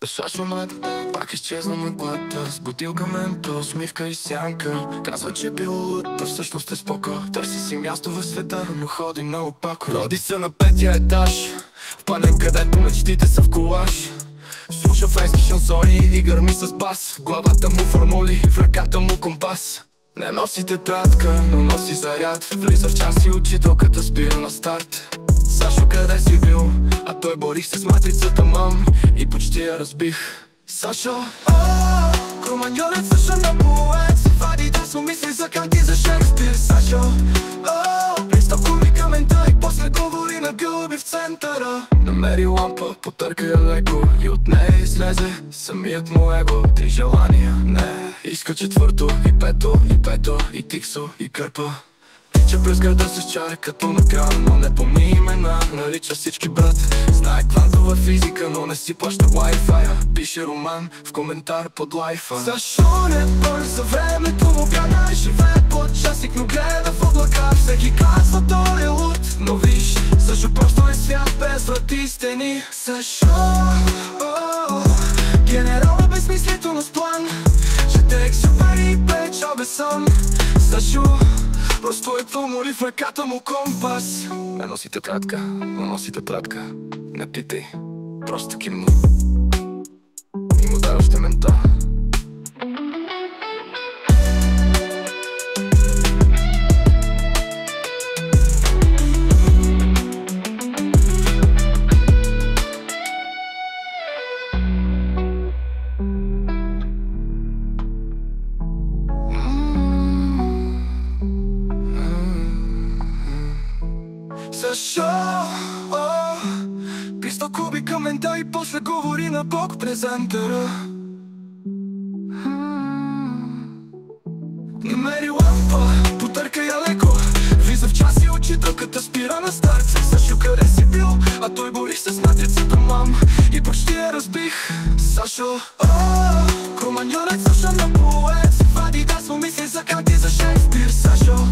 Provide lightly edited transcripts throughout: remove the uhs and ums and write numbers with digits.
Сашо млад, пак изчезна мъглата с бутилка менто, усмивка и сянка. Казва, че бил луд, но всъщност е споко. Търси си място в света, но ходи много пако. Роди се на петия етаж, в панел, където мечтите са в колаж. Слуша френски шансони и гърми с бас. В главата му формули, в ръката му компас. Не носи тетрадка, но носи заряд. Влиза в час и учителката спира на старт. Сашо, къде си бил? А той борих се с матрицата, мам, и почти я разбих. Сашо, кроманьорец, Сашо на поет. Вади десно мисли за канти за Шекспир. Сашо, пристъп куми камента и после говори на гълъби в центъра. Намери лампа, потърка я леко и от нея излезе самият му его. Три желания, не. Иска четвърто и пето, и пето, и тиксо, и кърпа. Тича през града с чар като на кран, но не помни имена, нарича всички брат. Знае квантова физика, но не си плаща Wi-Fi. Пише роман в коментар под лайфа. Защо не бърза, времето му бяга, живее под часик, но гледа в облака. Всеки казва, той е луд, но виж, защо просто е свят без врати и стени. Защо генерала безмислителност план, чете Екзюпери и печал без сън. Защо просто е пълмори в ръката му компас. Не носи тетрадка, но носи тетрадка. Не питай, просто кимни и му дай още мента. Защо? Писал куби към мента и после говори на Бог през ентера. Намери лампа, потърка я леко. Влиза в час и учителката спира на старце. Сашо, къде си бил? А той бори се с матрицата, мам, и почти я разбих. Сашо, кроманьорец, Сашо на поет. Вади десно мисли за канти за Шекспир. Сашо,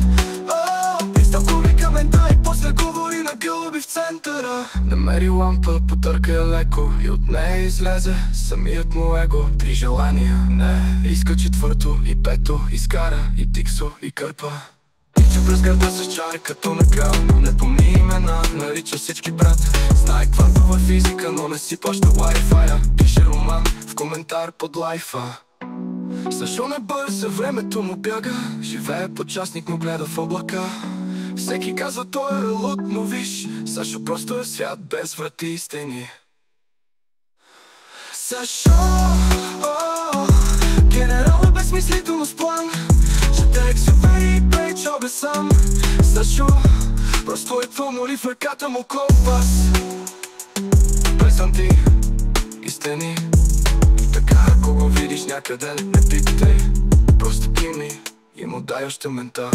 пристал куби към мента и после говори на гълъби в центъра. Намери лампа, потърка я леко и от нея излезе самият му его. Три желания, не. Иска четвърто и пето, изкара и тиксо и кърпа. Тича през града с чар като на кран, но не помни имена, нарича всички брат. Знае квантова физика, но не си плаща Wi-Fi. Пише роман в коментар под лайфа. Защо не бърза, времето му бяга, живее под частник, но гледа в облака. Всеки казва, той е луд, но виж, Сашо просто е свят без врати и стени. Защо генерала безмислителност план, чете Екзюпери и печал без сън. Защо просто е пълмори в ръката му компас. Пресънти и стени. Така, ако го видиш някъде, не питай, просто кимни и му дай още мента.